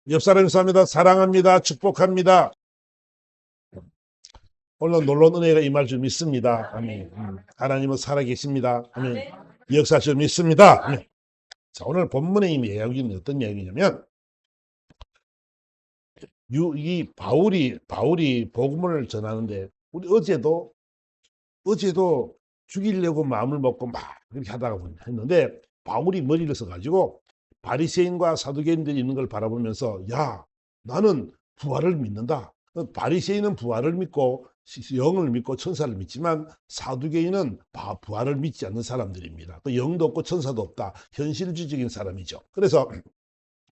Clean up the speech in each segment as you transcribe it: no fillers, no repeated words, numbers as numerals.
옆 사람 인사합니다. 사랑합니다. 축복합니다. 오늘 놀라운 은혜가 임할 줄 믿습니다. 아멘. 하나님은 살아계십니다. 아멘. 역사할 줄 믿습니다. 아멘. 자, 오늘 본문의 이야기는 어떤 이야기냐면, 이 바울이 복음을 전하는데, 우리 어제도 죽이려고 마음을 먹고 막 그렇게 하다가 했는데, 바울이 머리를 써가지고 바리새인과 사두개인들이 있는 걸 바라보면서, 야, 나는 부활을 믿는다. 바리새인은 부활을 믿고 영을 믿고 천사를 믿지만 사두개인은 부활을 믿지 않는 사람들입니다. 또 영도 없고 천사도 없다. 현실주의적인 사람이죠. 그래서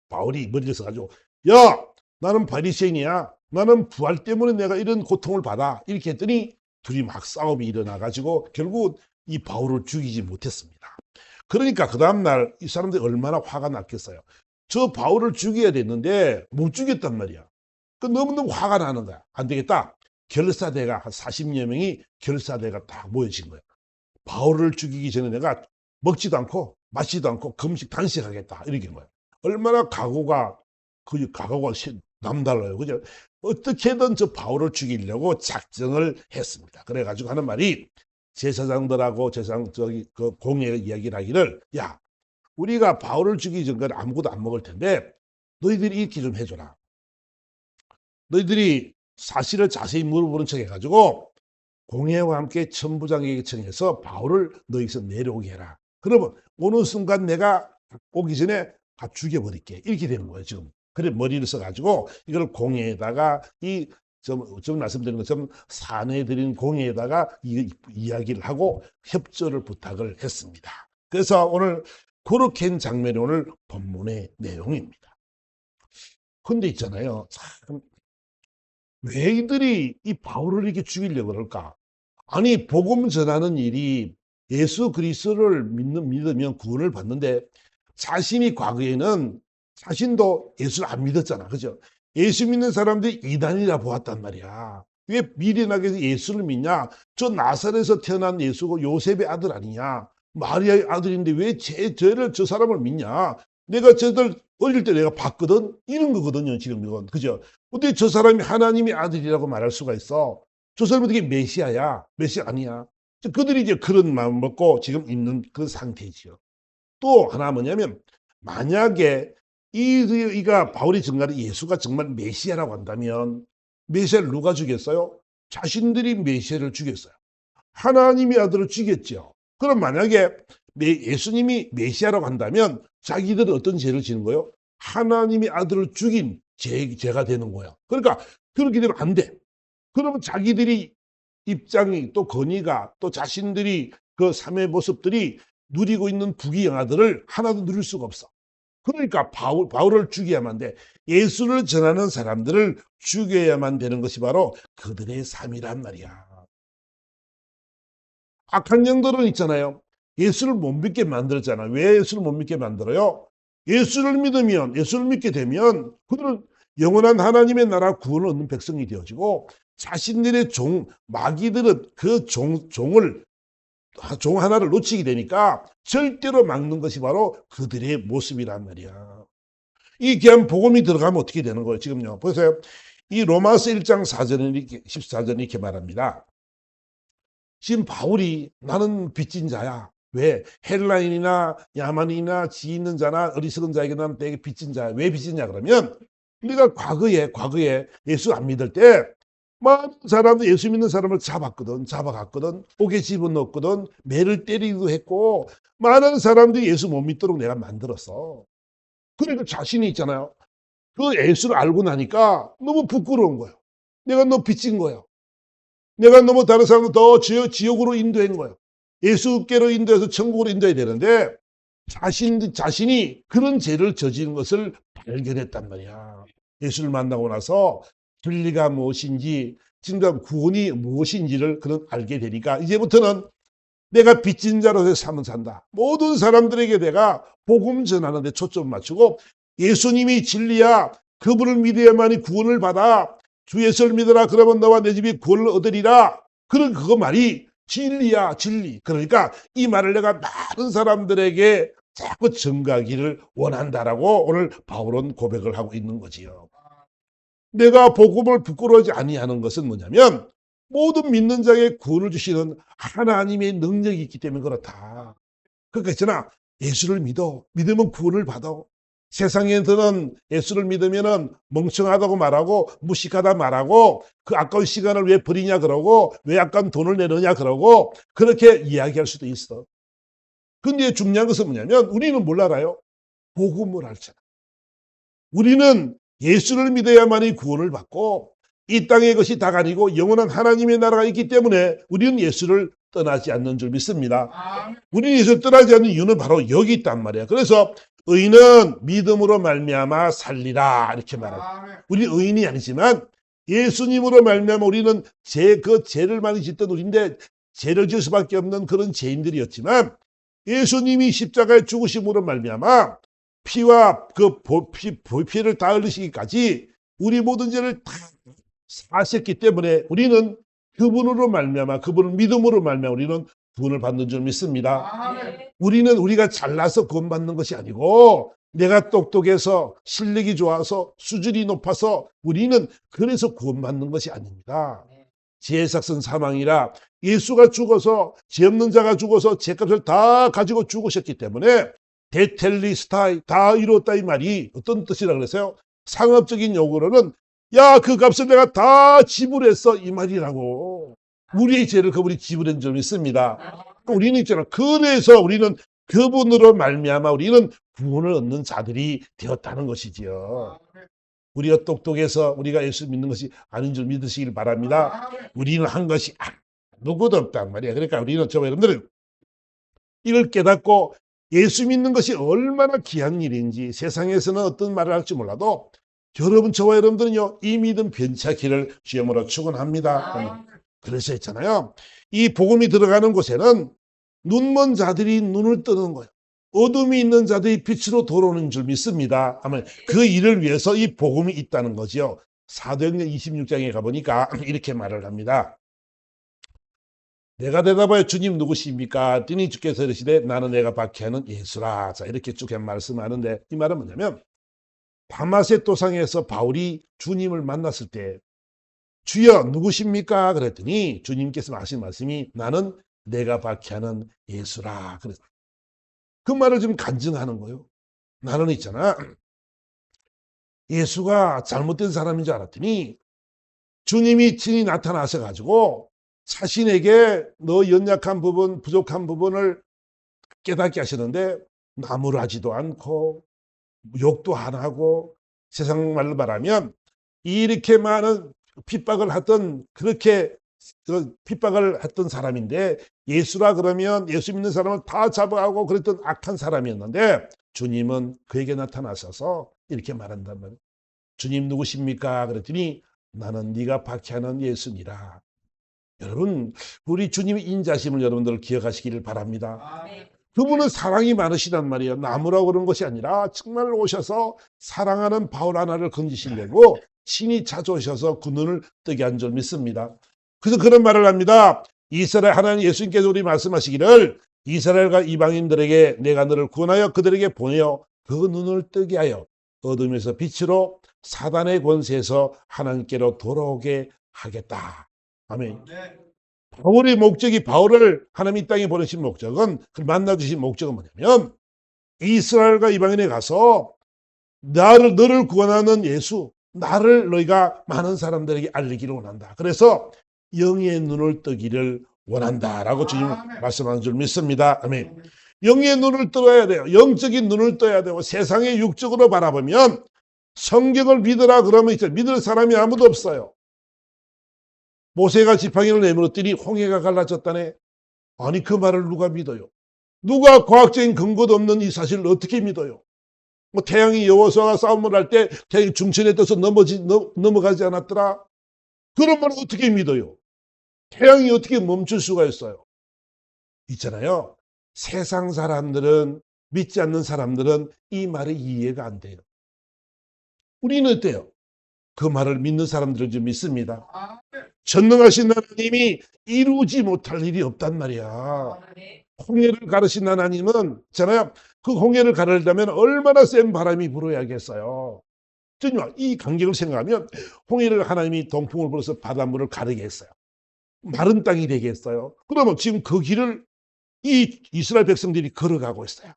바울이 머리를 써가지고, 야, 나는 바리새인이야. 나는 부활 때문에 내가 이런 고통을 받아. 이렇게 했더니 둘이 막 싸움이 일어나가지고 결국 이 바울을 죽이지 못했습니다. 그러니까 그 다음날 이 사람들이 얼마나 화가 났겠어요. 저 바울을 죽여야 됐는데 못 죽였단 말이야. 그 너무너무 화가 나는 거야. 안 되겠다. 결사대가 한 40여 명이 결사대가 딱 모여진 거야. 바울을 죽이기 전에 내가 먹지도 않고 마시지도 않고 금식 단식하겠다. 이렇게 한 거야. 얼마나 각오가 남달라요. 그죠? 어떻게든 저 바울을 죽이려고 작정을 했습니다. 그래가지고 하는 말이 제사장들하고 그 공예 이야기를 하기를, 야, 우리가 바울을 죽이기 전까지 아무것도 안 먹을 텐데 너희들이 이렇게 좀 해줘라. 너희들이 사실을 자세히 물어보는 척 해가지고 공예와 함께 천부장에게 청해서 바울을 너희에서 내려오게 해라. 그러면 어느 순간 내가 오기 전에 다 죽여버릴게. 이렇게 되는 거예요, 지금. 그래, 머리를 써가지고 이걸 공예에다가 좀 말씀드린 것처럼 산에 드린 공예에다가 이야기를 하고 협조를 부탁을 했습니다. 그래서 오늘 그렇게 한 장면이 오늘 본문의 내용입니다. 근데 있잖아요. 참, 왜 이들이 이 바울을 이렇게 죽이려고 그럴까? 아니, 복음 전하는 일이 예수 그리스도를 믿으면 구원을 받는데 자신이 과거에는 자신도 예수를 안 믿었잖아. 그죠? 예수 믿는 사람들이 이단이라 보았단 말이야. 왜 미련하게 예수를 믿냐? 저 나사렛에서 태어난 예수고 요셉의 아들 아니냐? 마리아의 아들인데 왜 저 사람을 믿냐? 내가 저들 어릴 때 내가 봤거든? 이런 거거든요, 지금 이건. 그죠? 어떻게 저 사람이 하나님의 아들이라고 말할 수가 있어? 저 사람이 어떻게 메시아야? 메시아 아니야? 그들이 이제 그런 마음 먹고 지금 있는 그 상태지요. 또 하나 뭐냐면, 만약에 이가 바울이 증거하는 예수가 정말 메시아라고 한다면 메시아를 누가 죽였어요? 자신들이 메시아를 죽였어요. 하나님의 아들을 죽였죠. 그럼 만약에 예수님이 메시아라고 한다면 자기들은 어떤 죄를 지는 거예요? 하나님의 아들을 죽인 죄가 되는 거예요. 그러니까 그렇게 되면 안 돼. 그러면 자기들이 입장이 또 건의가 또 자신들이 그 삶의 모습들이 누리고 있는 부귀영화들을 하나도 누릴 수가 없어. 그러니까 바울을 죽여야만 돼. 예수를 전하는 사람들을 죽여야만 되는 것이 바로 그들의 삶이란 말이야. 악한 영들은 있잖아요. 예수를 못 믿게 만들었잖아. 왜 예수를 못 믿게 만들어요? 예수를 믿게 되면 그들은 영원한 하나님의 나라 구원을 얻는 백성이 되어지고 자신들의 마귀들은 그 종 하나를 놓치게 되니까 절대로 막는 것이 바로 그들의 모습이란 말이야. 이 귀한 복음이 들어가면 어떻게 되는 거예요? 지금요. 보세요. 이 로마서 1장 14절에 이렇게 말합니다. 지금 바울이 나는 빚진 자야. 왜? 헬라인이나 야만인이나 지 있는 자나 어리석은 자에게 나는 되게 빚진 자야. 왜 빚지냐 그러면 우리가 과거에 예수 안 믿을 때 많은 사람들 예수 믿는 사람을 잡아갔거든. 옥에 집어넣었거든. 매를 때리기도 했고 많은 사람들이 예수 못 믿도록 내가 만들었어. 그러니까 자신이 있잖아요. 그 예수를 알고 나니까 너무 부끄러운 거예요. 내가 너무 빚진 거예요. 내가 너무 다른 사람을 더 지옥으로 인도한 거예요. 예수께로 인도해서 천국으로 인도해야 되는데 자신이 그런 죄를 저지른 것을 발견했단 말이야. 예수를 만나고 나서 진리가 무엇인지, 진짜 구원이 무엇인지를 그런 알게 되니까 이제부터는 내가 빚진 자로서 삶을 산다. 모든 사람들에게 내가 복음 전하는 데 초점 맞추고 예수님이 진리야. 그분을 믿어야만이 구원을 받아. 주 예수를 믿어라. 그러면 너와 내 집이 구원을 얻으리라. 그거 말이 진리야, 진리. 그러니까 이 말을 내가 많은 사람들에게 자꾸 증가하기를 원한다라고 오늘 바울은 고백을 하고 있는 거지요. 내가 복음을 부끄러워하지 아니하는 것은 뭐냐면 모든 믿는 자에게 구원을 주시는 하나님의 능력이 있기 때문에 그렇다. 그러니까 있잖아. 예수를 믿어. 믿으면 구원을 받아. 세상에서는 예수를 믿으면 멍청하다고 말하고 무식하다 말하고 그 아까운 시간을 왜 버리냐 그러고 왜 아까운 돈을 내느냐 그러고 그렇게 이야기할 수도 있어. 근데 중요한 것은 뭐냐면 우리는 뭘 알아요? 복음을 알잖아. 우리는 예수를 믿어야만이 구원을 받고 이 땅의 것이 다가 아니고 영원한 하나님의 나라가 있기 때문에 우리는 예수를 떠나지 않는 줄 믿습니다. 우리는 예수를 떠나지 않는 이유는 바로 여기 있단 말이야. 그래서 의인은 믿음으로 말미암아 살리라 이렇게 말합니다. 우리 의인이 아니지만 예수님으로 말미암아 우리는 그 죄를 많이 짓던 우리인데 죄를 지을 수밖에 없는 그런 죄인들이었지만 예수님이 십자가에 죽으심으로 말미암아 피와 그 피를 다 흘리시기까지 우리 모든 죄를 다 사셨기 때문에 우리는 그분으로 말미암아 그분을 믿음으로 말미암아 우리는 구원을 받는 줄 믿습니다. 우리는 우리가 잘나서 구원받는 것이 아니고 내가 똑똑해서 실력이 좋아서 수준이 높아서 우리는 그래서 구원받는 것이 아닙니다. 죄의 삭은 사망이라 예수가 죽어서 죄 없는 자가 죽어서 죄값을 다 가지고 죽으셨기 때문에 데텔리스타이 다 이루었다 이 말이 어떤 뜻이라 그랬어요? 상업적인 용어로는 야, 그 값을 내가 다 지불했어 이 말이라고. 우리의 죄를 그분이 지불한 줄 믿습니다. 우리는 있잖아. 그래서 우리는 그분으로 말미암아 우리는 구원을 얻는 자들이 되었다는 것이지요. 우리가 똑똑해서 우리가 예수 믿는 것이 아닌 줄 믿으시길 바랍니다. 우리는 한 것이 누구도 없단 말이야. 그러니까 우리는 저와 여러분들은 이걸 깨닫고 예수 믿는 것이 얼마나 귀한 일인지 세상에서는 어떤 말을 할지 몰라도 여러분 저와 여러분들은요 이 믿음 변치하기를 주님으로 축원합니다. 그래서 있잖아요. 이 복음이 들어가는 곳에는 눈먼 자들이 눈을 뜨는 거예요. 어둠이 있는 자들이 빛으로 돌아오는 줄 믿습니다. 아멘. 그 일을 위해서 이 복음이 있다는 거죠. 사도행전 26장에 가보니까 이렇게 말을 합니다. 내가 대답하여 주님 누구십니까? 뜨니 주께서 이르시되 나는 내가 박해하는 예수라. 자 이렇게 쭉 말씀하는데 이 말은 뭐냐면 다마섹 도상에서 바울이 주님을 만났을 때 주여 누구십니까? 그랬더니 주님께서 하신 말씀이 나는 내가 박해하는 예수라. 그래서 그 말을 좀 간증하는 거예요. 나는 있잖아. 예수가 잘못된 사람인 줄 알았더니 주님이 친히 나타나셔 가지고 자신에게 너 연약한 부분, 부족한 부분을 깨닫게 하시는데 나무라지도 않고 욕도 안 하고 세상 말로 말하면 이렇게 많은 핍박을 했던 그렇게 핍박을 했던 사람인데 예수라 그러면 예수 믿는 사람을 다 잡아가고 그랬던 악한 사람이었는데 주님은 그에게 나타나셔서 이렇게 말한단 말이에요. 주님 누구십니까? 그랬더니 나는 네가 박해하는 예수니라. 여러분 우리 주님의 인자심을 여러분들 기억하시기를 바랍니다. 그분은 사랑이 많으시단 말이에요. 나무라고 그런 것이 아니라 정말 오셔서 사랑하는 바울 하나를 건지시려고 친히 찾아오셔서 그 눈을 뜨게 한 줄 믿습니다. 그래서 그런 말을 합니다. 이스라엘 하나님 예수님께서 우리 말씀하시기를 이스라엘과 이방인들에게 내가 너를 구원하여 그들에게 보내어 그 눈을 뜨게 하여 어둠에서 빛으로 사단의 권세에서 하나님께로 돌아오게 하겠다. 아멘. 바울의 목적이 바울을 하나님 이 땅에 보내신 목적은 그를 만나주신 목적은 뭐냐면 이스라엘과 이방인에 가서 너를 구원하는 예수 나를 너희가 많은 사람들에게 알리기를 원한다. 그래서 영의 눈을 뜨기를 원한다라고 주님 말씀하는 줄 믿습니다. 아멘. 영의 눈을 떠야 돼요. 영적인 눈을 떠야 되고 세상의 육적으로 바라보면 성경을 믿으라 그러면 믿을 사람이 아무도 없어요. 모세가 지팡이를 내밀었더니 홍해가 갈라졌다네. 아니 그 말을 누가 믿어요? 누가 과학적인 근거도 없는 이 사실을 어떻게 믿어요? 뭐 태양이 여호수아가 싸움을 할 때 태양이 중천에 떠서 넘어가지 않았더라? 그런 말을 어떻게 믿어요? 태양이 어떻게 멈출 수가 있어요? 있잖아요. 세상 사람들은 믿지 않는 사람들은 이 말이 이해가 안 돼요. 우리는 어때요? 그 말을 믿는 사람들은 좀 믿습니다. 전능하신 하나님이 이루지 못할 일이 없단 말이야. 홍해를 가르신 하나님은 있잖아요. 그 홍해를 가르려면 얼마나 센 바람이 불어야겠어요. 정말 이 간격을 생각하면 홍해를 하나님이 동풍을 불어서 바닷물을 가르게 했어요. 마른 땅이 되게 했어요. 그러면 지금 그 길을 이 이스라엘 백성들이 걸어가고 있어요.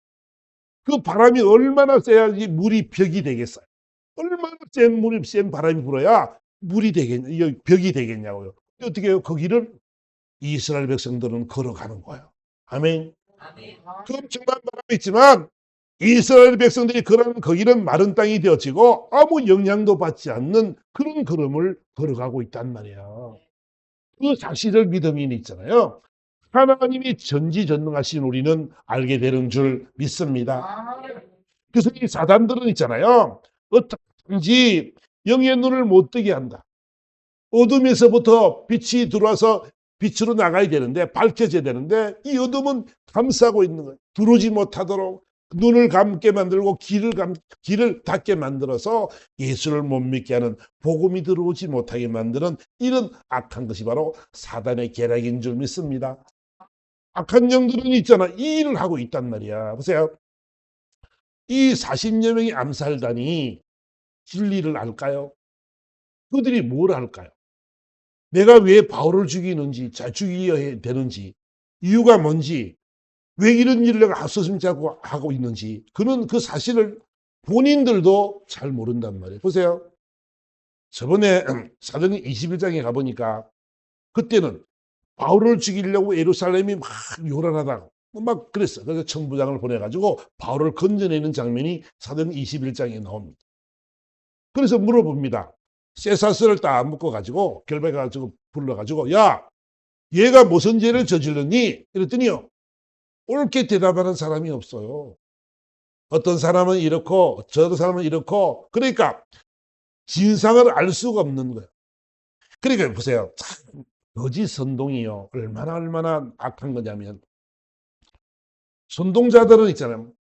그 바람이 얼마나 세야지 물이 벽이 되겠어요. 얼마나 센 바람이 불어야 물이 되겠냐, 벽이 되겠냐고요. 어떻게 해요? 그 길을 이스라엘 백성들은 걸어가는 거예요. 아멘. 그 엄청난 바람이 있지만 이스라엘 백성들이 걸어가는 그 길은 마른 땅이 되어지고 아무 영향도 받지 않는 그런 걸음을 걸어가고 있단 말이에요. 그 사실을 믿음이 있잖아요. 하나님이 전지전능하신 우리는 알게 되는 줄 믿습니다. 그래서 이 사단들은 있잖아요. 어떻든지 영의 눈을 못 뜨게 한다. 어둠에서부터 빛이 들어와서 빛으로 나가야 되는데, 밝혀져야 되는데 이 어둠은 감싸고 있는 거예요. 들어오지 못하도록 눈을 감게 만들고 길을 닫게 만들어서 예수를 못 믿게 하는, 복음이 들어오지 못하게 만드는 이런 악한 것이 바로 사단의 계략인 줄 믿습니다. 악한 영들은 있잖아, 이 일을 하고 있단 말이야. 보세요. 이 40여 명의 암살단이 진리를 알까요? 그들이 뭘 알까요? 내가 왜 바울을 죽이는지, 죽이어야 되는지, 이유가 뭔지, 왜 이런 일을 내가 하소심치 하고 있는지, 그는 그 사실을 본인들도 잘 모른단 말이에요. 보세요. 저번에 사도행 21장에 가보니까 그때는 바울을 죽이려고 예루살렘이 막 요란하다고 막 그랬어. 그래서 청부장을 보내가지고 바울을 건져내는 장면이 사도행 21장에 나옵니다. 그래서 물어봅니다. 쇠사슬을 딱 묶어가지고 결박해가지고 불러가지고, 야, 얘가 무슨 죄를 저질렀니? 이랬더니요, 옳게 대답하는 사람이 없어요. 어떤 사람은 이렇고 저 사람은 이렇고, 그러니까 진상을 알 수가 없는 거예요. 그러니까 보세요. 참 거짓 선동이요, 얼마나 악한 거냐면, 선동자들은 있잖아요.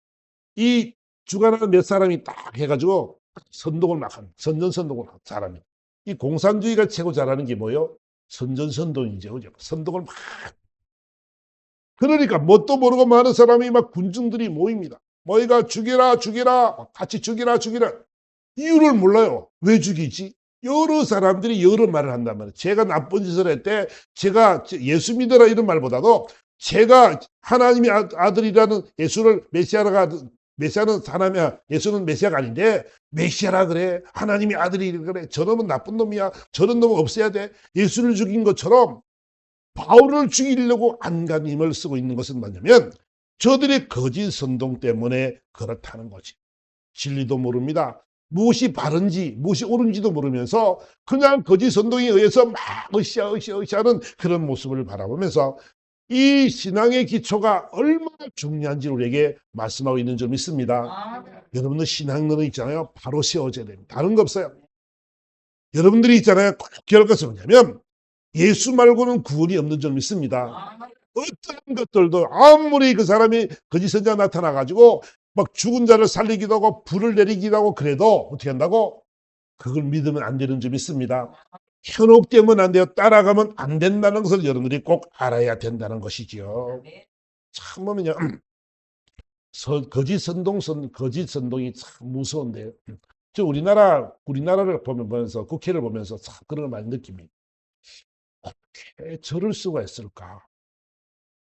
이 주관하는 몇 사람이 딱 해가지고 선동을 막 하는, 선전선동을 하는 사람이. 이 공산주의가 최고 잘하는 게 뭐예요? 선전선동이죠. 그죠? 선동을 막. 그러니까 뭣도 모르고 많은 사람이 막 군중들이 모입니다. 뭐이가 죽여라, 같이 죽여라. 이유를 몰라요. 왜 죽이지? 여러 사람들이 여러 말을 한단 말이에요. 제가 나쁜 짓을 했대, 제가 예수 믿어라 이런 말보다도 제가 하나님의 아들이라는 예수를 메시아는 사람이야. 예수는 메시아가 아닌데 메시아라 그래. 하나님의 아들이 그래. 저놈은 나쁜 놈이야. 저런 놈은 없애야 돼. 예수를 죽인 것처럼 바울을 죽이려고 안간 힘을 쓰고 있는 것은 뭐냐면 저들의 거짓 선동 때문에 그렇다는 거지. 진리도 모릅니다. 무엇이 바른지 무엇이 옳은지도 모르면서 그냥 거짓 선동에 의해서 막 으쌰으쌰하는 그런 모습을 바라보면서 이 신앙의 기초가 얼마나 중요한지 우리에게 말씀하고 있는 줄 믿습니다. 여러분들 신앙론은 있잖아요. 바로 세워져야 됩니다. 다른 거 없어요. 여러분들이 있잖아요. 꼭 기억할 것은 뭐냐면 예수 말고는 구원이 없는 줄 믿습니다. 어떤 것들도 아무리 그 사람이 거짓 선지자 나타나가지고 막 죽은 자를 살리기도 하고 불을 내리기도 하고 그래도 어떻게 한다고? 그걸 믿으면 안 되는 줄 믿습니다. 현혹되면 안 돼요. 따라가면 안 된다는 것을 여러분들이 꼭 알아야 된다는 것이지요. 참 보면요, 거짓 선동이 참 무서운데요. 저 우리나라를 보면서 국회를 보면서 참 그런 걸 많이 느낍니다. 어떻게 저럴 수가 있을까?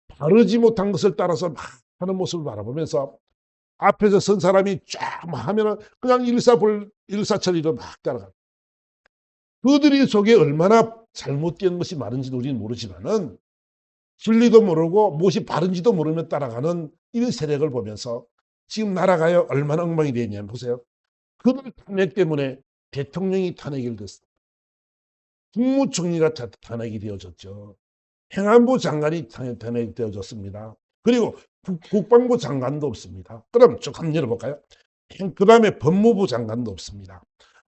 바르지 못한 것을 따라서 막 하는 모습을 바라보면서 앞에서 선 사람이 쫙 하면은 그냥 일사천리로 막 따라가. 그들이 속에 얼마나 잘못된 것이 많은지는 우리는 모르지만은 진리도 모르고 무엇이 바른지도 모르며 따라가는 이런 세력을 보면서 지금 나라가 얼마나 엉망이 되었냐면 보세요. 그들 탄핵 때문에 대통령이 탄핵이 됐습니다. 국무총리가 탄핵이 되어졌죠. 행안부 장관이 탄핵이 되어졌습니다. 그리고 국방부 장관도 없습니다. 그럼 쭉 한번 열어볼까요? 그 다음에 법무부 장관도 없습니다.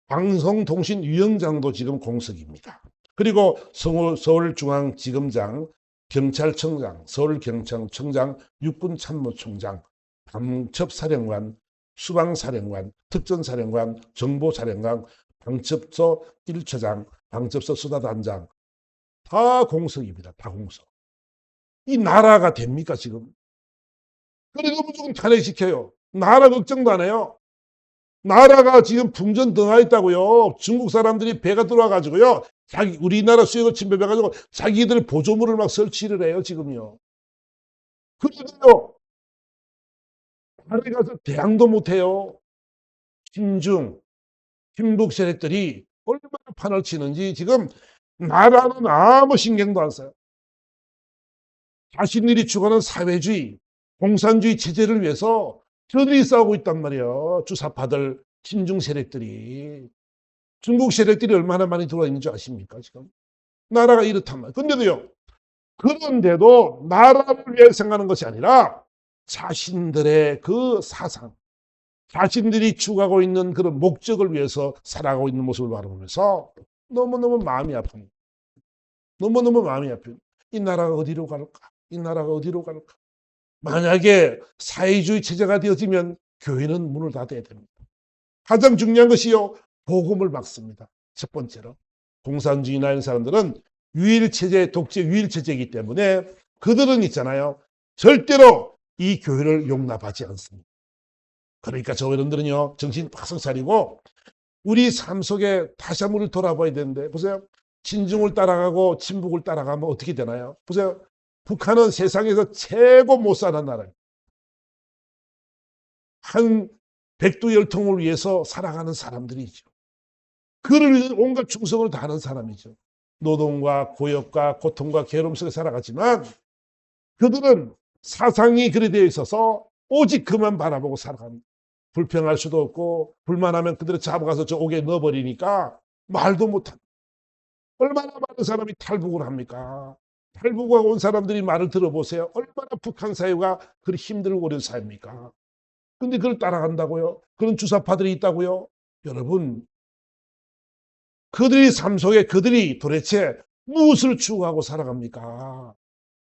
방송통신위원장도 지금 공석입니다. 그리고 서울중앙지검장, 경찰청장, 서울경찰청장, 육군참모총장, 방첩사령관, 수방사령관, 특전사령관, 정보사령관, 방첩소 1처장, 방첩소 수사단장 다 공석입니다. 다 공석. 이 나라가 됩니까 지금? 그래도 무조건 탄핵시켜요. 나라 걱정도 안 해요. 나라가 지금 풍전 등하 있다고요. 중국 사람들이 배가 들어와가지고요. 우리나라 수역을 침범해가지고 자기들 보조물을 막 설치를 해요, 지금요. 그래도요, 나라에 가서 대항도 못해요. 친중, 친북 세력들이 얼마나 판을 치는지 지금 나라는 아무 신경도 안 써요. 자신들이 추구하는 사회주의, 공산주의 체제를 위해서 저들이 싸우고 있단 말이에요. 주사파들, 친중 세력들이. 중국 세력들이 얼마나 많이 들어와 있는 줄 아십니까, 지금? 나라가 이렇단 말이에요. 근데도요, 그런데도 나라를 위해 생각하는 것이 아니라 자신들의 그 사상, 자신들이 추구하고 있는 그런 목적을 위해서 살아가고 있는 모습을 바라보면서 너무너무 마음이 아픕니다. 너무너무 마음이 아파요. 이 나라가 어디로 갈까? 이 나라가 어디로 갈까? 만약에 사회주의 체제가 되어지면 교회는 문을 닫아야 됩니다. 가장 중요한 것이요, 복음을 막습니다. 첫 번째로. 공산주의나 이런 사람들은 유일체제, 독재 유일체제이기 때문에 그들은 있잖아요. 절대로 이 교회를 용납하지 않습니다. 그러니까 저 여러분들은요, 정신 바싹 차리고 우리 삶 속에 다시 한번 돌아봐야 되는데, 보세요. 친중을 따라가고 친북을 따라가면 어떻게 되나요? 보세요. 북한은 세상에서 최고 못 사는 나라예요. 한 백두열통을 위해서 살아가는 사람들이죠. 그를 위해 온갖 충성을 다하는 사람이죠. 노동과 고역과 고통과 괴로움 속에 살아가지만 그들은 사상이 그리 되어 있어서 오직 그만 바라보고 살아갑니다. 불평할 수도 없고 불만하면 그들을 잡아가서 저 옥에 넣어버리니까 말도 못합니다. 얼마나 많은 사람이 탈북을 합니까? 탈북하고 온 사람들이 말을 들어보세요. 얼마나 북한 사회가 그리 힘들고 어려운 사회입니까? 근데 그걸 따라간다고요? 그런 주사파들이 있다고요? 여러분, 그들의 삶 속에 그들이 도대체 무엇을 추구하고 살아갑니까?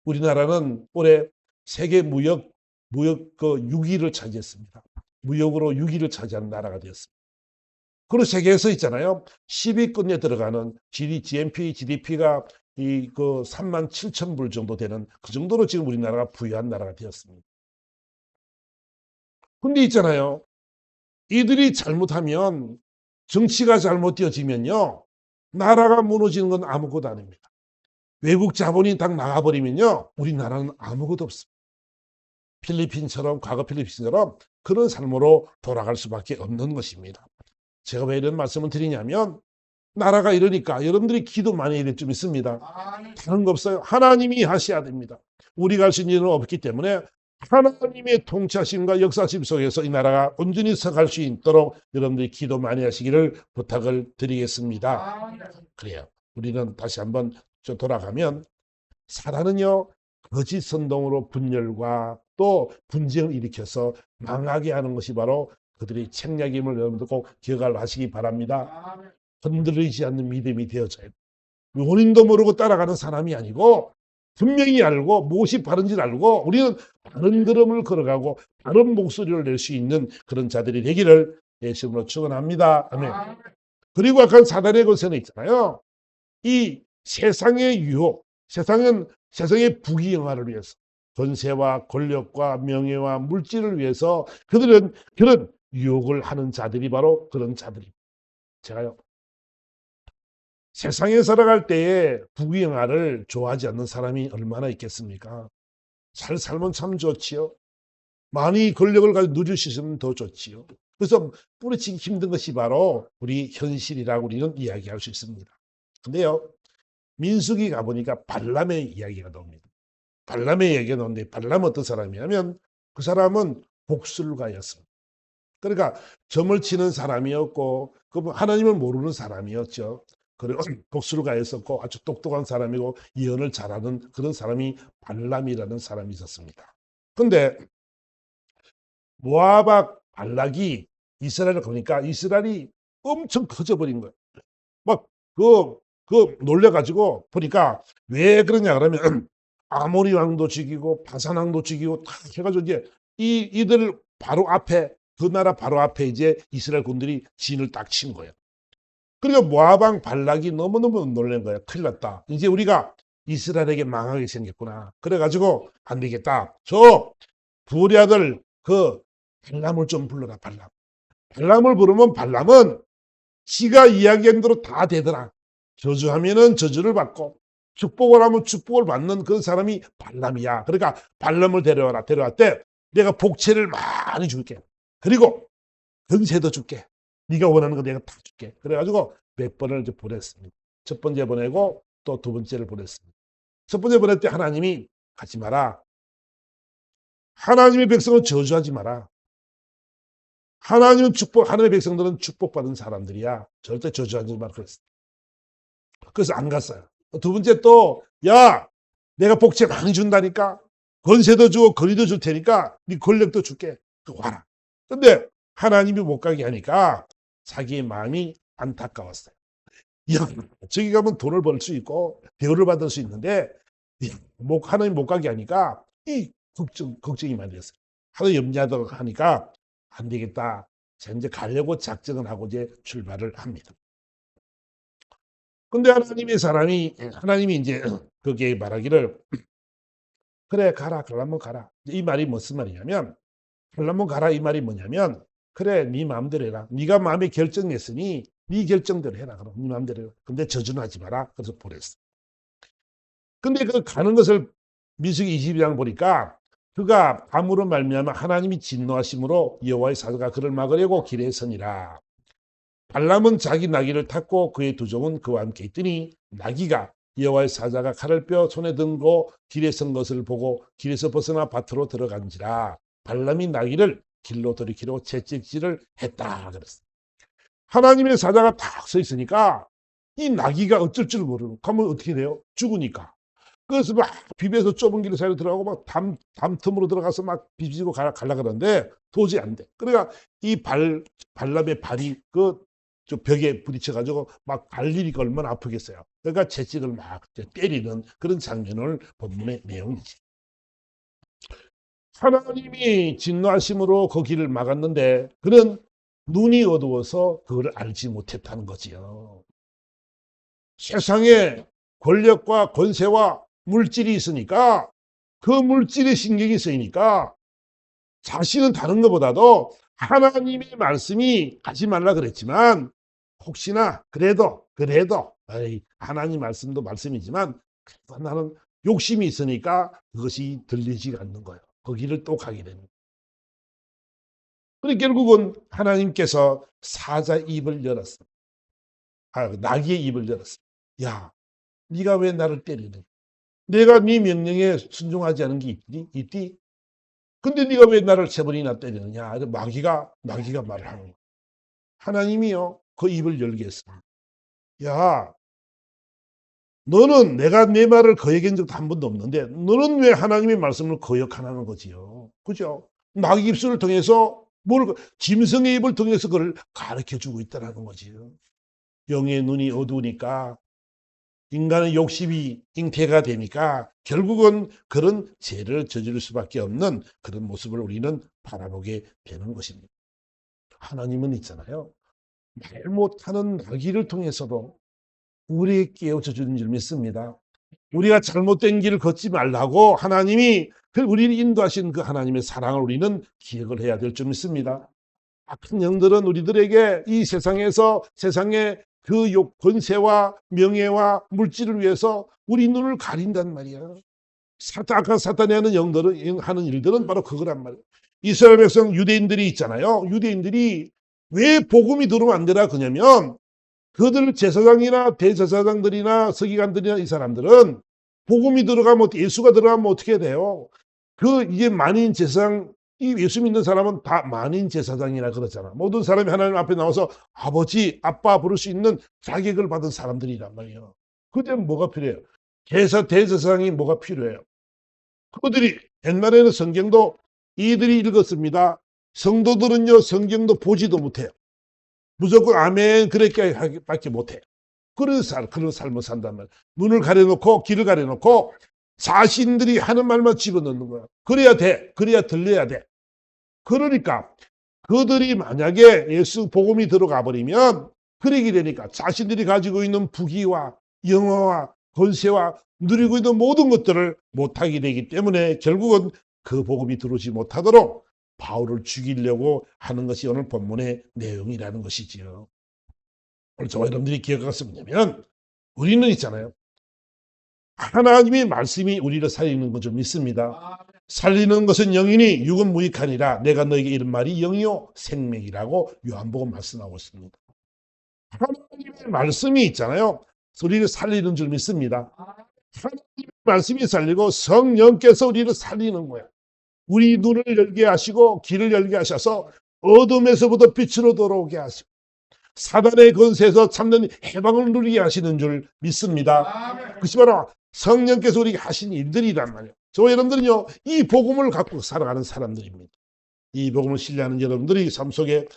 우리나라는 올해 세계 무역 그 6위를 차지했습니다. 무역으로 6위를 차지한 나라가 되었습니다. 그리고 세계에서 있잖아요. 10위권에 들어가는 GDP가 이 그 3만 7천 불 정도 되는 그 정도로 지금 우리나라가 부유한 나라가 되었습니다. 근데 있잖아요. 이들이 잘못하면 정치가 잘못되어지면요. 나라가 무너지는 건 아무것도 아닙니다. 외국 자본이 딱 나가버리면요. 우리나라는 아무것도 없습니다. 필리핀처럼 과거 필리핀처럼 그런 삶으로 돌아갈 수밖에 없는 것입니다. 제가 왜 이런 말씀을 드리냐면 나라가 이러니까 여러분들이 기도 많이 해야 될 점 있습니다. 다른 거 없어요. 하나님이 하셔야 됩니다. 우리가 할 수 있는 일은 없기 때문에 하나님의 통치하심과 역사심 속에서 이 나라가 온전히 서갈 수 있도록 여러분들이 기도 많이 하시기를 부탁을 드리겠습니다. 그래요. 우리는 다시 한번 돌아가면 사단은요, 거짓 선동으로 분열과 또 분쟁을 일으켜서 망하게 하는 것이 바로 그들의 책략임을 여러분들 꼭 기억을 하시기 바랍니다. 흔들리지 않는 믿음이 되어져요. 원인도 모르고 따라가는 사람이 아니고 분명히 알고 무엇이 바른지를 알고 우리는 바른 걸음을 걸어가고 바른 목소리를 낼 수 있는 그런 자들이 되기를 예수님으로 축원합니다. 아멘. 그리고 아까 사단의 것에는 있잖아요. 이 세상의 유혹, 세상의 부귀영화를 위해서 권세와 권력과 명예와 물질을 위해서 그들은 그런 유혹을 하는 자들이 바로 그런 자들입니다. 제가요, 세상에 살아갈 때에 부귀영화를 좋아하지 않는 사람이 얼마나 있겠습니까? 잘 살면 참 좋지요. 많이 권력을 가지고 누릴 수 있으면 더 좋지요. 그래서 뿌리치기 힘든 것이 바로 우리 현실이라고 우리는 이야기할 수 있습니다. 근데요, 민수기 가보니까 발람의 이야기가 나옵니다. 발람의 이야기가 나오는데 발람은 어떤 사람이냐면 그 사람은 복술가였습니다. 그러니까 점을 치는 사람이었고 하나님을 모르는 사람이었죠. 그리고 복술가였었고 아주 똑똑한 사람이고 예언을 잘하는 그런 사람이 발람이라는 사람이 있었습니다. 근데 모압 발락이 이스라엘을 가니까 이스라엘이 엄청 커져버린 거예요. 막 놀래가지고 보니까 왜 그러냐 그러면 아모리 왕도 죽이고 바산 왕도 죽이고 다 해가지고 이제 이들 바로 앞에 그 나라 바로 앞에 이제 이스라엘 군들이 진을 딱 친 거예요. 그러니까 모압 왕 발락이 너무너무 놀란 거예요. 큰일 났다. 이제 우리가 이스라엘에게 망하게 생겼구나. 그래가지고 안 되겠다. 저 부리 아들 그 발람을 좀 불러라, 발람. 발람을 부르면 발람은 지가 이야기한 대로 다 되더라. 저주하면은 저주를 받고 축복을 하면 축복을 받는 그 사람이 발람이야. 그러니까 발람을 데려와라. 데려왔대. 내가 복채를 많이 줄게. 그리고 권세도 줄게. 네가 원하는 거 내가 다 줄게. 그래가지고 몇 번을 이제 보냈습니다. 첫 번째 보내고 또 두 번째를 보냈습니다. 첫 번째 보낼 때 하나님이 가지 마라. 하나님의 백성은 저주하지 마라. 하나님은 하나님의 백성들은 축복받은 사람들이야. 절대 저주하지 마라 그랬어. 그래서 안 갔어요. 두 번째 또, 야, 내가 복채 많이 준다니까. 권세도 주고 거리도 줄 테니까 네 권력도 줄게. 와라. 근데 하나님이 못 가게 하니까 자기의 마음이 안타까웠어요. 야, 저기 가면 돈을 벌 수 있고 대우를 받을 수 있는데 하나님 못 가게 하니까 이 걱정이 많이 됐어요. 하도 염려하다가 하니까 안 되겠다. 자, 이제 가려고 작정을 하고 이제 출발을 합니다. 근데 하나님이 이제 거기에 말하기를 그래, 가라. 가려면 가라. 이 말이 무슨 말이냐면 가려면 가라 이 말이 뭐냐면 그래, 네 마음대로 해라. 네가 마음에 결정했으니 네 결정대로 해라. 그럼 네 마음대로 해라. 근데 저주는 하지 마라. 그래서 보냈어. 근데 그 가는 것을 민수기 22장 보니까 그가 밤으로 말미암아 하나님이 진노하심으로 여호와의 사자가 그를 막으려고 길에 서니라. 발람은 자기 나귀를 탔고 그의 두 종은 그와 함께 있더니 나귀가 여호와의 사자가 칼을 뼈 손에 든고 길에 선 것을 보고 길에서 벗어나 밭으로 들어간지라. 발람이 나귀를 길로 돌이키려 채찍질을 했다 그랬어. 하나님의 사자가 딱 서 있으니까 이 나귀가 어쩔 줄 모르는. 그러면 어떻게 돼요? 죽으니까. 그래서 막 비벼서 좁은 길 사이로 들어가고 막 담 틈으로 들어가서 막 비비고 가려 그러는데 도저히 안 돼. 그러니까 이 발람의 발이 저 벽에 부딪혀가지고 막 발리니까 얼마나 아프겠어요. 그러니까 채찍을 막 때리는 그런 장면을 본문의 내용이지. 하나님이 진노하심으로 그 길을 막았는데 그는 눈이 어두워서 그걸 알지 못했다는 거지요. 세상에 권력과 권세와 물질이 있으니까 그 물질의 신경이 쓰이니까 자신은 다른 것보다도 하나님의 말씀이 가지 말라 그랬지만 혹시나 그래도 하나님 말씀도 말씀이지만 나는 욕심이 있으니까 그것이 들리지가 않는 거예요. 거기를 또 가게 됩니다. 그러니까 결국은 하나님께서 사자 입을 열었어. 나귀의 입을 열었어. 야, 네가 왜 나를 때리는? 내가 네 명령에 순종하지 않은 게 있디? 근데 네가 왜 나를 세 번이나 때리느냐? 마귀가 말을 하는 거야. 하나님이요, 그 입을 열게 했습니다. 야, 너는 내가 내 말을 거역한 적도 한 번도 없는데 너는 왜 하나님의 말씀을 거역하는 거지요? 그죠? 마귀 입술을 통해서 짐승의 입을 통해서 그걸 가르쳐주고 있다는 거지요. 영의 눈이 어두우니까 인간의 욕심이 잉태가 되니까 결국은 그런 죄를 저지를 수밖에 없는 그런 모습을 우리는 바라보게 되는 것입니다. 하나님은 있잖아요. 말 못하는 나귀를 통해서도 우리에게 깨우쳐 주는 줄 믿습니다. 우리가 잘못된 길을 걷지 말라고 하나님이 우리를 인도하신 그 하나님의 사랑을 우리는 기억을 해야 될 줄 믿습니다. 악한 영들은 우리들에게 이 세상에서 세상의 그 권세와 명예와 물질을 위해서 우리 눈을 가린단 말이야. 아까 사탄이 하는 영들은 하는 일들은 바로 그거란 말이야. 이스라엘 백성 유대인들이 있잖아요. 유대인들이 왜 복음이 들어오면 안 되라 그러냐면 그들 제사장이나 대제사장들이나 서기관들이나 이 사람들은 복음이 들어가면 예수가 들어가면 어떻게 돼요? 이게 만인 제사장 이 예수 믿는 사람은 다 만인 제사장이라 그러잖아. 모든 사람이 하나님 앞에 나와서 아버지, 아빠 부를 수 있는 자격을 받은 사람들이란 말이에요. 그때는 뭐가 필요해요? 대제사장이 뭐가 필요해요? 그들이 옛날에는 성경도 이들이 읽었습니다. 성도들은요 성경도 보지도 못해요. 무조건 아멘 그렇게 밖에 못해요. 그런 삶을 산단 말이에요. 눈을 가려놓고 길을 가려놓고 자신들이 하는 말만 집어넣는 거야. 그래야 돼. 그래야 들려야 돼. 그러니까 그들이 만약에 예수 복음이 들어가 버리면 그러게 되니까 자신들이 가지고 있는 부귀와 영화와 권세와 누리고 있는 모든 것들을 못하게 되기 때문에 결국은 그 복음이 들어오지 못하도록 바울을 죽이려고 하는 것이 오늘 본문의 내용이라는 것이지요. 오늘 저와 여러분들이 기억할 것은 뭐냐면 우리는 있잖아요. 하나님의 말씀이 우리를 살리는 것을 믿습니다. 살리는 것은 영이니 육은 무익하니라. 내가 너에게 이런 말이 영이요 생명이라고 요한복음 말씀하고 있습니다. 하나님의 말씀이 있잖아요. 우리를 살리는 줄 믿습니다. 하나님의 말씀이 살리고 성령께서 우리를 살리는 거예요. 우리 눈을 열게 하시고 귀를 열게 하셔서 어둠에서부터 빛으로 돌아오게 하시고 사단의 권세에서 참된 해방을 누리게 하시는 줄 믿습니다. 그것이 바로 성령께서 우리에게 하신 일들이란 말이에요. 저와 여러분들은요, 이 복음을 갖고 살아가는 사람들입니다. 이 복음을 신뢰하는 여러분들이 삶 속에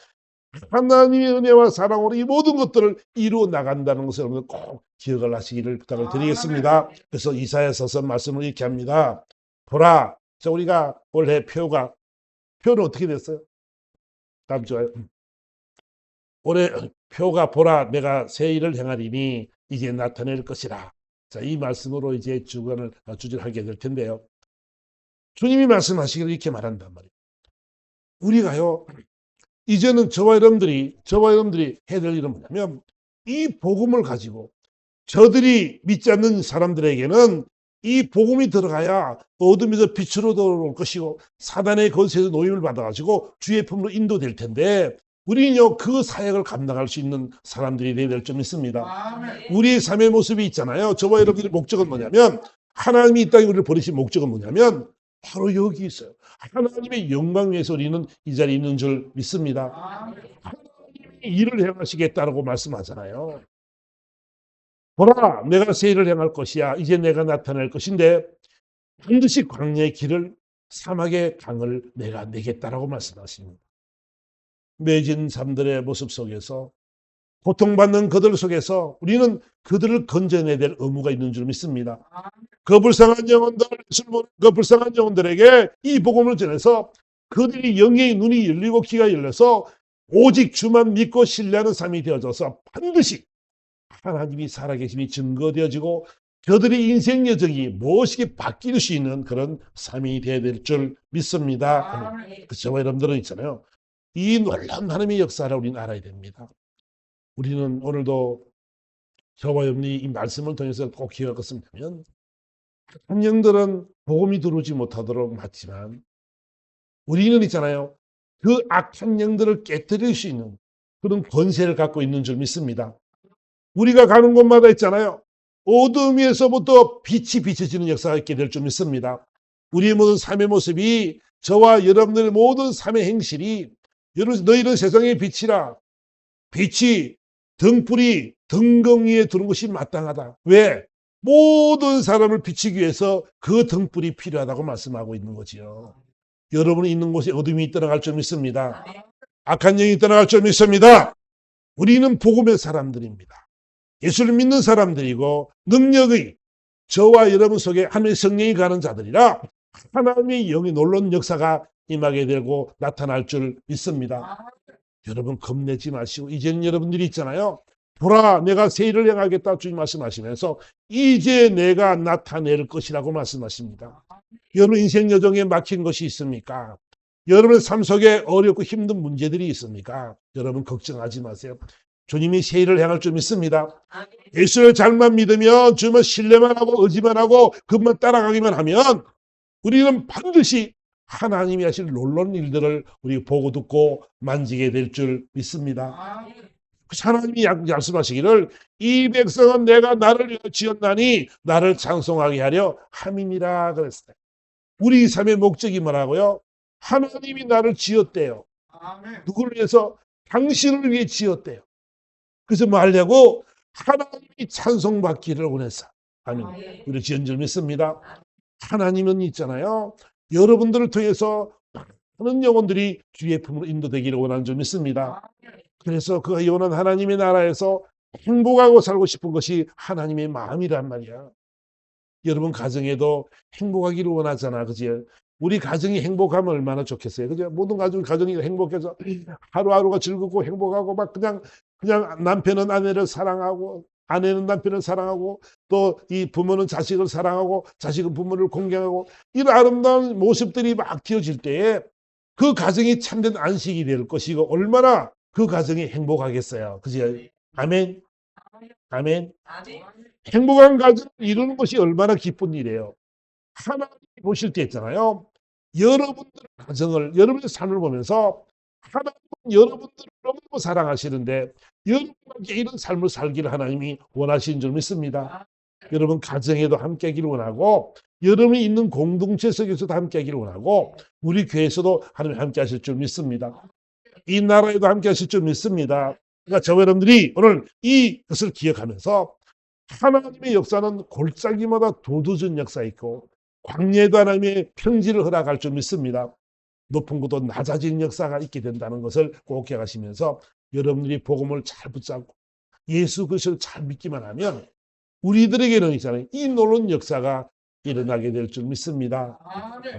하나님의 은혜와 사랑으로 이 모든 것들을 이루어 나간다는 것을 여러분들 꼭 기억을 하시기를 부탁을 드리겠습니다. 그래서 이사야서서 말씀을 이렇게 합니다. 보라, 자, 우리가 올해 표는 어떻게 됐어요? 다음 주에 올해 표가 보라, 내가 새 일을 행하리니 이제 나타낼 것이라. 자, 이 말씀으로 이제 주간을 주절하게 될 텐데요. 주님이 말씀하시기를 이렇게 말한단 말이에요. 우리가요, 이제는 저와 여러분들이 해야 될 일은 뭐냐면 이 복음을 가지고 저들이 믿지 않는 사람들에게는 이 복음이 들어가야 어둠에서 빛으로 돌아올 것이고 사단의 권세에서 노임을 받아가지고 주의 품으로 인도될 텐데 우리는요 그 사역을 감당할 수 있는 사람들이 되어야 될 점 있습니다. 우리의 삶의 모습이 있잖아요. 저와 여러분들의 목적은 뭐냐면 하나님이 이 땅에 우리를 버리신 목적은 뭐냐면 바로 여기 있어요. 하나님의 영광 위해서 우리는 이 자리에 있는 줄 믿습니다. 하나님이 일을 행하시겠다라고 말씀하잖아요. 보라, 내가 새 일을 행할 것이야. 이제 내가 나타날 것인데 반드시 광야의 길을 사막의 강을 내가 내겠다라고 말씀하십니다. 매진 삶들의 모습 속에서 고통받는 그들 속에서 우리는 그들을 건져내야 될 의무가 있는 줄 믿습니다. 그 불쌍한 영혼들에게 이 복음을 전해서 그들이 영의 눈이 열리고 귀가 열려서 오직 주만 믿고 신뢰하는 삶이 되어져서 반드시 하나님이 살아계심이 증거되어지고 그들의 인생 여정이 무엇이게 바뀔 수 있는 그런 삶이 되어야 될 줄 믿습니다. 저와 여러분들은 있잖아요. 이 놀라운 하나님의 역사를 우리는 알아야 됩니다. 우리는 오늘도 저와 여러분이 이 말씀을 통해서 꼭 기억할 것은 뭐냐면 악한 영들은 복음이 들어오지 못하도록 막지만 우리는 있잖아요. 그 악한 영들을 깨뜨릴 수 있는 그런 권세를 갖고 있는 줄 믿습니다. 우리가 가는 곳마다 있잖아요. 어둠에서부터 빛이 비춰지는 역사가 있게 될 줄 믿습니다. 우리의 모든 삶의 모습이 저와 여러분들의 모든 삶의 행실이 너희는 세상의 빛이라 빛이 등불이 등경 위에 두는 것이 마땅하다. 왜? 모든 사람을 비추기 위해서 그 등불이 필요하다고 말씀하고 있는 거지요. 여러분이 있는 곳에 어둠이 떠나갈 줄 믿습니다. 악한 영이 떠나갈 줄 믿습니다. 우리는 복음의 사람들입니다. 예수를 믿는 사람들이고 능력의 저와 여러분 속에 하나님의 성령이 가는 자들이라 하나님의 영이 놀라운 역사가 임하게 되고 나타날 줄 믿습니다. 여러분 겁내지 마시고 이제는 여러분들이 있잖아요. 보라 내가 새 일을 행하겠다 주님 말씀하시면서 이제 내가 나타낼 것이라고 말씀하십니다. 여러분 인생 여정에 막힌 것이 있습니까? 여러분의 삶 속에 어렵고 힘든 문제들이 있습니까? 여러분 걱정하지 마세요. 주님이 새 일을 행할 줄 믿습니다. 예수를 잘만 믿으면 주님을 신뢰만 하고 의지만 하고 그것만 따라가기만 하면 우리는 반드시 하나님이 하실 놀라운 일들을 우리 보고 듣고 만지게 될 줄 믿습니다. 하나님이 말씀하시기를 이 백성은 내가 나를 지었나니 나를 찬송하게 하려 함이니라 그랬어요. 우리 삶의 목적이 뭐라고요? 하나님이 나를 지었대요. 누구를 위해서? 당신을 위해 지었대요. 그래서 뭐 하려고? 하나님이 찬송받기를 원해서 아멘. 우리 지은 줄 믿습니다. 하나님은 있잖아요. 여러분들을 통해서 많은 영혼들이 주의 품으로 인도되기를 원하는 줄 믿습니다. 그래서 그 영원한 하나님의 나라에서 행복하고 살고 싶은 것이 하나님의 마음이란 말이야. 여러분 가정에도 행복하기를 원하잖아. 그지? 우리 가정이 행복하면 얼마나 좋겠어요. 그죠? 모든 가정이 행복해서 하루하루가 즐겁고 행복하고 막 그냥 남편은 아내를 사랑하고 아내는 남편을 사랑하고 또 이 부모는 자식을 사랑하고 자식은 부모를 공경하고 이런 아름다운 모습들이 막 띄어질 때에 그 가정이 참된 안식이 될 것이고 얼마나 그 가정이 행복하겠어요. 그죠? 아멘. 아멘. 행복한 가정을 이루는 것이 얼마나 기쁜 일이에요. 하나님이 보실 때 있잖아요. 여러분들의 가정을, 여러분의 삶을 보면서 하나님은 여러분들을 너무 사랑하시는데 여러분에게 이런 삶을 살기를 하나님이 원하시는 줄 믿습니다. 여러분 가정에도 함께 하기를 원하고 여러분이 있는 공동체 속에서도 함께 하기를 원하고 우리 교회에서도 하나님 함께 하실 줄 믿습니다. 이 나라에도 함께 하실 줄 믿습니다. 그러니까 저와 여러분들이 오늘 이것을 기억하면서 하나님의 역사는 골짜기마다 도두전 역사 있고 광야에도 하나님의 평지를 허락할 줄 믿습니다. 높은 곳도 낮아지는 역사가 있게 된다는 것을 꼭 기억하시면서 여러분들이 복음을 잘 붙잡고 예수 그리스도를 잘 믿기만 하면 우리들에게는 있잖아요. 이 놀라운 역사가 일어나게 될 줄 믿습니다.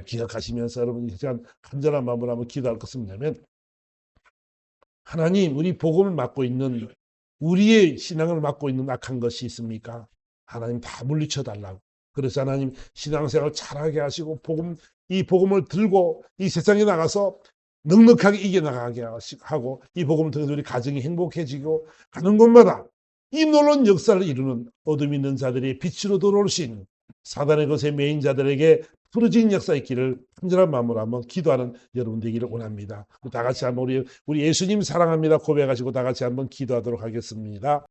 기억하시면서 여러분 이 시간 간절한 마음으로 한번 기도할 것은 뭐냐면 하나님 우리 복음을 맡고 있는 우리의 신앙을 맡고 있는 악한 것이 있습니까? 하나님 다 물리쳐 달라고. 그래서 하나님 신앙생활 잘하게 하시고 이 복음을 들고 이 세상에 나가서 넉넉하게 이겨나가게 하고 이 복음을 통해서 우리 가정이 행복해지고 가는 곳마다 이 놀라운 역사를 이루는 어둠 있는 자들이 빛으로 돌아올 수 있는 사단의 것에 매인 자들에게 풀어진 역사 있기를 간절한 마음으로 한번 기도하는 여러분 되기를 원합니다. 다 같이 한번 우리 예수님 사랑합니다 고백하시고 다 같이 한번 기도하도록 하겠습니다.